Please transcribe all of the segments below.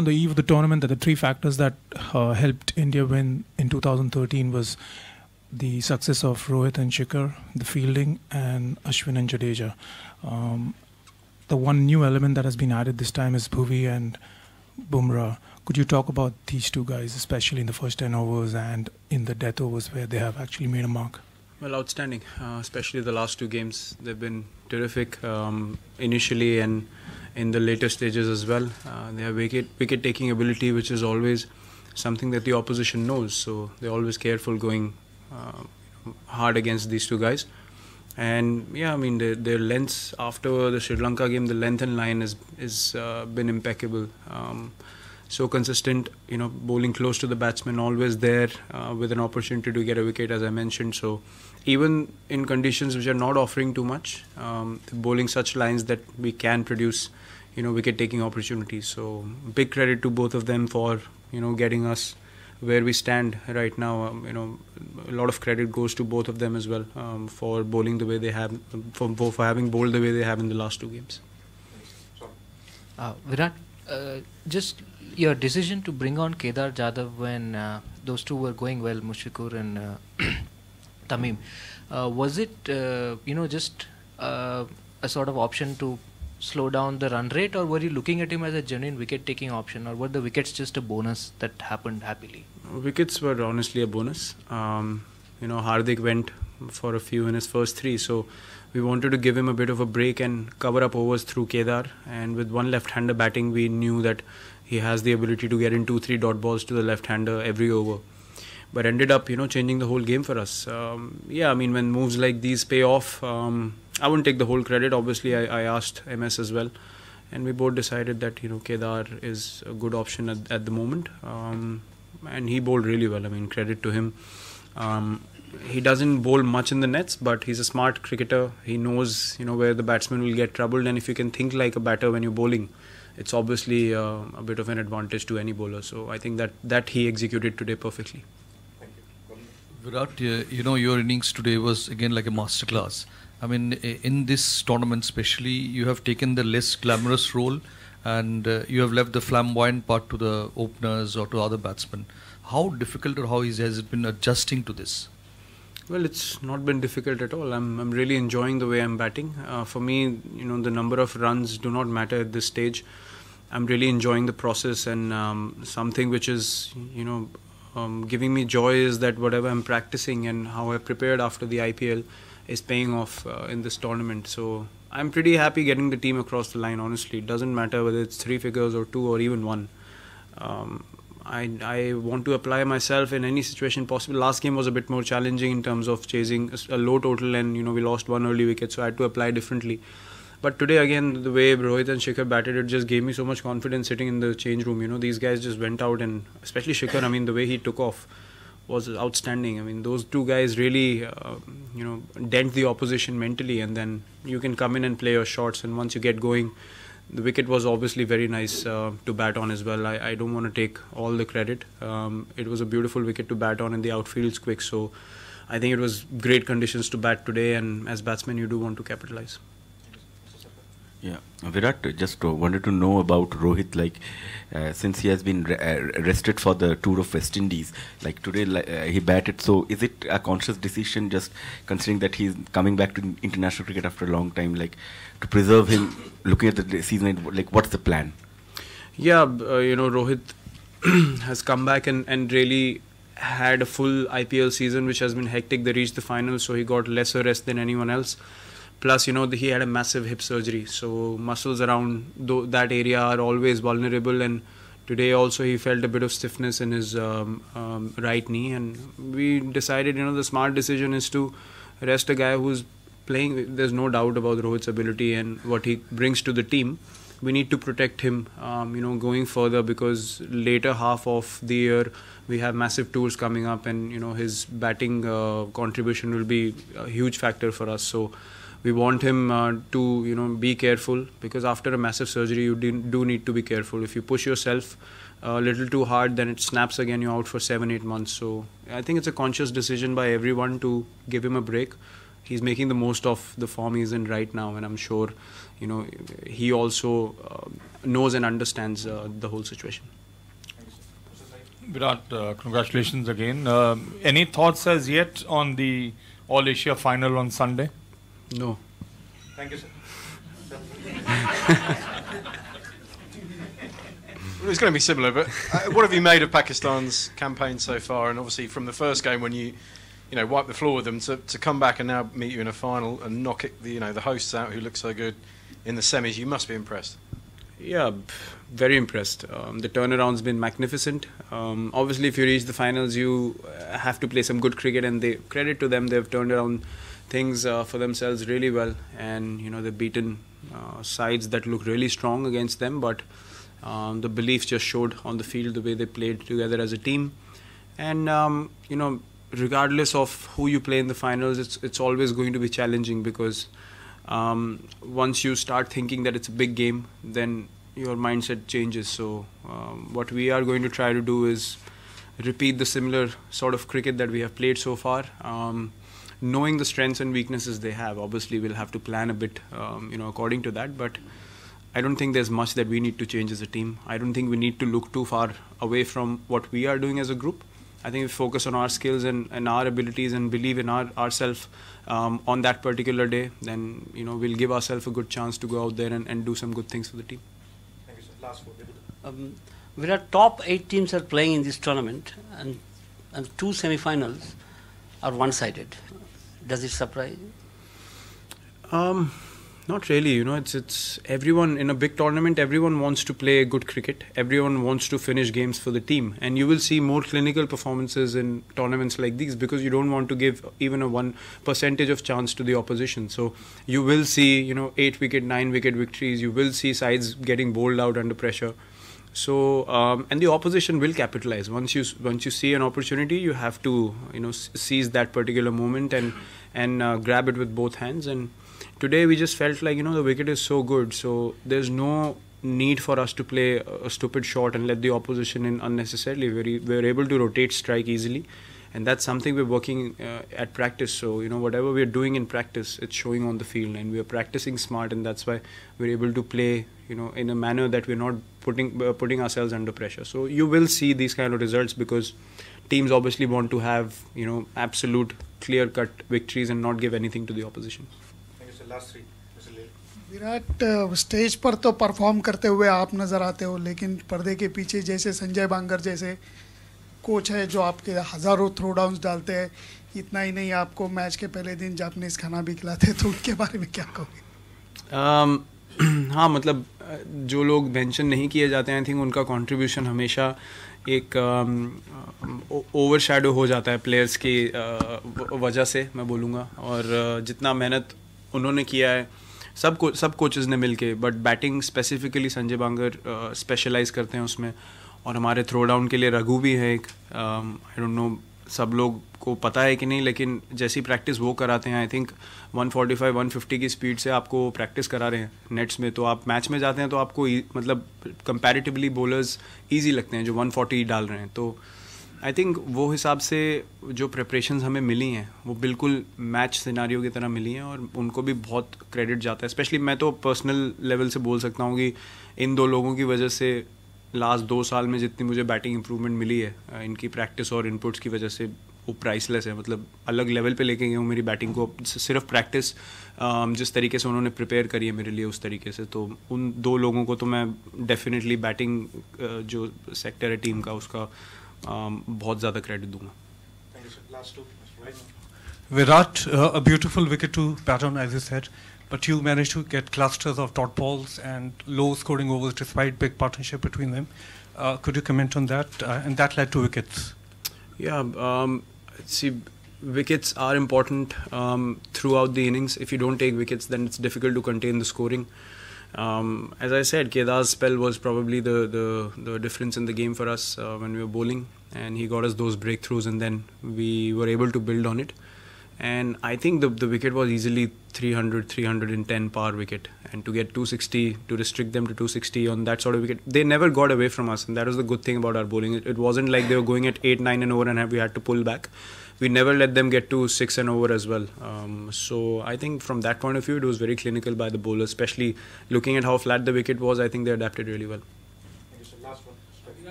On the eve of the tournament, that the three factors that helped India win in 2013 was the success of Rohit and Shikhar, the fielding, and Ashwin and Jadeja. The one new element that has been added this time is Bhuvi and Bumrah. Could you talk about these two guys, especially in the first 10 overs and in the death overs where they have actually made a mark? Well, outstanding, especially the last two games. They've been terrific initially and in the later stages as well. They have wicket-taking ability, which is always something that the opposition knows. So they're always careful going hard against these two guys. And yeah, I mean, their lengths after the Sri Lanka game, the length and line has been impeccable. So consistent, bowling close to the batsman, always there with an opportunity to get a wicket, as I mentioned. So even in conditions which are not offering too much, bowling such lines that we can produce, wicket-taking opportunities. So big credit to both of them for, getting us where we stand right now. A lot of credit goes to both of them as well for bowling the way they have, for having bowled the way they have in the last two games. Virat, just your decision to bring on Kedar Jadhav when those two were going well, Mushfiqur and Tamim, was it just a sort of option to slow down the run rate, or were you looking at him as a genuine wicket-taking option, or were the wickets just a bonus that happened happily? Wickets were honestly a bonus. Hardik went for a few in his first three, so we wanted to give him a bit of a break and cover up overs through Kedar. And with one left-hander batting, we knew that he has the ability to get in 2-3 dot balls to the left-hander every over. But ended up, changing the whole game for us. When moves like these pay off, I wouldn't take the whole credit. Obviously, I asked MS as well, and we both decided that Kedar is a good option at the moment, and he bowled really well. I mean, credit to him. He doesn't bowl much in the nets, but he's a smart cricketer. He knows where the batsman will get troubled, and if you can think like a batter when you're bowling, it's obviously a bit of an advantage to any bowler. So I think that he executed today perfectly. Virat, your innings today was again like a masterclass. I mean, in this tournament especially, you have taken the less glamorous role and you have left the flamboyant part to the openers or to other batsmen. How difficult or how easy has it been adjusting to this? Well, it's not been difficult at all. I'm really enjoying the way I'm batting. For me, the number of runs do not matter at this stage. I'm really enjoying the process, and something which is, giving me joy is that whatever I'm practicing and how I prepared after the IPL is paying off in this tournament. So I'm pretty happy getting the team across the line, honestly. It doesn't matter whether it's 3 figures or 2 or even 1. I want to apply myself in any situation possible. Last game was a bit more challenging in terms of chasing a low total, and we lost 1 early wicket, so I had to apply differently. But today again, the way Rohit and Shikhar batted, it just gave me so much confidence sitting in the change room. These guys just went out, and especially Shikhar, the way he took off was outstanding. Those two guys really, dent the opposition mentally, and then you can come in and play your shots, and once you get going, the wicket was obviously very nice to bat on as well. I don't want to take all the credit. It was a beautiful wicket to bat on, and the outfield's quick, so I think it was great conditions to bat today, and as batsmen you do want to capitalize. Yeah, Virat, just wanted to know about Rohit, since he has been rested for the tour of West Indies, today he batted, so is it a conscious decision, just considering that he's coming back to international cricket after a long time, to preserve him, looking at the season, what's the plan? Yeah, Rohit has come back and really had a full IPL season, which has been hectic. They reached the finals, so he got lesser rest than anyone else. Plus, he had a massive hip surgery, so muscles around that area are always vulnerable, and today also he felt a bit of stiffness in his right knee, and we decided, the smart decision is to rest a guy who's playing. There's no doubt about Rohit's ability and what he brings to the team. We need to protect him, going further, because later half of the year we have massive tours coming up, and his batting contribution will be a huge factor for us. So we want him to be careful, because after a massive surgery you do need to be careful. If you push yourself a little too hard, then it snaps again, you're out for 7-8 months. So I think it's a conscious decision by everyone to give him a break. he's making the most of the form he's in right now, and I'm sure, he also knows and understands the whole situation. Virat, congratulations again. Any thoughts as yet on the All Asia final on Sunday? No. Thank you, sir. Well, it's going to be similar, but what have you made of Pakistan's campaign so far? And obviously from the first game when you wiped the floor with them to come back and now meet you in a final and knock it, the hosts out who look so good in the semis, you must be impressed. Yeah, very impressed. The turnaround's been magnificent. Obviously, if you reach the finals, you have to play some good cricket, and credit to them, they've turned around things for themselves really well, and they've beaten sides that look really strong against them, but the belief just showed on the field, the way they played together as a team. And regardless of who you play in the finals, it's always going to be challenging, because once you start thinking that it's a big game, then your mindset changes. So what we are going to try to do is repeat the similar sort of cricket that we have played so far, knowing the strengths and weaknesses they have. Obviously we'll have to plan a bit according to that, but I don't think there's much that we need to change as a team. I don't think we need to look too far away from what we are doing as a group. I think if we focus on our skills and our abilities and believe in ourselves on that particular day, then we'll give ourselves a good chance to go out there and do some good things for the team. Thank you, sir. Last word. Virat, top 8 teams are playing in this tournament, and 2 semi-finals are one-sided. Does it surprise you? Not really, it's everyone in a big tournament, everyone wants to play good cricket, everyone wants to finish games for the team, and you will see more clinical performances in tournaments like these, because you don't want to give even a 1% of chance to the opposition. So you will see 8 wicket, 9 wicket victories, you will see sides getting bowled out under pressure. So and the opposition will capitalize. Once you see an opportunity, you have to seize that particular moment and grab it with both hands. And today we just felt like the wicket is so good, so there's no need for us to play a stupid shot and let the opposition in unnecessarily. We're able to rotate strike easily, and that's something we're working at practice. So whatever we're doing in practice, it's showing on the field, and we're practicing smart, and that's why we're able to play in a manner that we're not putting ourselves under pressure. So you will see these kind of results, because teams obviously want to have absolute clear-cut victories and not give anything to the opposition. Last 3. Virat, stage पर तो perform करते हुए आप नज़र आते हो, लेकिन पर्दे के पीछे जैसे संजय बांगर जैसे कोच है जो आपके हज़ारों थ्रो डाउन्स डालते हैं, इतना ही नहीं आपको मैच के पहले दिन जापानीज़ खाना भी खिलाते हैं, तो उनके बारे में क्या कहोगे? हाँ, मतलब जो लोग मेंशन नहीं किए जाते हैं, आई थिंक उनका कंट्रीब्यूशन हमेशा एक ओवरशैडो हो जाता है प्लेयर्स की वजह से, मैं बोलूँगा. और जितना मेहनत उन्होंने किया है सब कोचेस ने मिलके, but batting specifically Sanjay Bangar specialise करते हैं उसमें, और हमारे थ्रो डाउन के लिए रघु भी है एक. आई डोंट नो सब लोग को पता है कि नहीं, लेकिन जैसी प्रैक्टिस वो कराते हैं, आई थिंक 145-150 की स्पीड से आपको प्रैक्टिस करा रहे हैं नेट्स में, तो आप मैच में जाते हैं तो आपको मतलब कंपैरेटिवली बॉलर्स ईजी लगते हैं जो 140 डाल रहे हैं. तो आई थिंक वो हिसाब से जो प्रिपरेशंस हमें मिली हैं वो बिल्कुल मैच सिनारियो की तरह मिली हैं, और उनको भी बहुत क्रेडिट जाता है. स्पेशली मैं तो पर्सनल लेवल से बोल सकता हूँ कि इन 2 लोगों की वजह से लास्ट 2 साल में जितनी मुझे बैटिंग इंप्रूवमेंट मिली है, इनकी प्रैक्टिस और इनपुट्स की वजह से, वो प्राइसलेस है. मतलब अलग लेवल पे लेके गए हूँ मेरी बैटिंग को. सिर्फ प्रैक्टिस जिस तरीके से उन्होंने प्रिपेयर करी है मेरे लिए उस तरीके से, तो उन 2 लोगों को तो मैं डेफिनेटली बैटिंग जो सेक्टर है टीम का उसका बहुत ज़्यादा क्रेडिट दूंगा. Virat, a beautiful wicket to bat on, as you said, but you managed to get clusters of dot balls and low scoring overs despite big partnership between them. Could you comment on that? And that led to wickets. Yeah, see, wickets are important throughout the innings. If you don't take wickets, then it's difficult to contain the scoring. As I said, Kedar's spell was probably the difference in the game for us when we were bowling, and he got us those breakthroughs, and then we were able to build on it. And I think the wicket was easily 310 par wicket, and to get 260, to restrict them to 260 on that sort of wicket, they never got away from us, and that was the good thing about our bowling. It wasn't like they were going at 8-9 and over and we had to pull back. we never let them get to 6 and over as well. So I think from that point of view, it was very clinical by the bowlers, especially looking at how flat the wicket was. I think they adapted really well.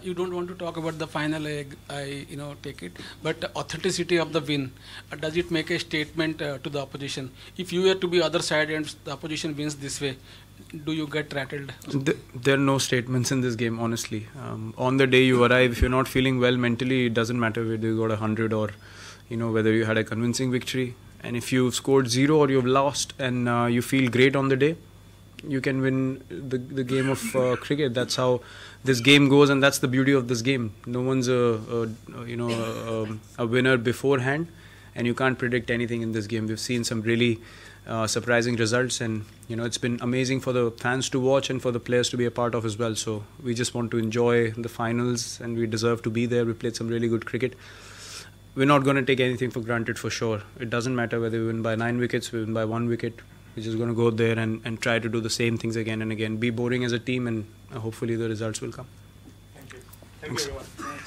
You don't want to talk about the final, I take it, but authenticity of the win, does it make a statement to the opposition? If you were to be other side and the opposition wins this way, do you get rattled? There are no statements in this game, honestly. On the day you arrive, if you're not feeling well mentally, it doesn't matter whether you got 100 or whether you had a convincing victory. And if you've scored 0 or you've lost and you feel great on the day, you can win the game of cricket. That's how this game goes, and that's the beauty of this game. No one's a winner beforehand, and you can't predict anything in this game. We've seen some really surprising results, and it's been amazing for the fans to watch and for the players to be a part of as well. So we just want to enjoy the finals, and we deserve to be there. We played some really good cricket. We're not going to take anything for granted for sure. It doesn't matter whether we win by 9 wickets, we win by 1 wicket. We're just going to go there and try to do the same things again and again. Be boring as a team, and hopefully the results will come. Thank you. Thank you, everyone.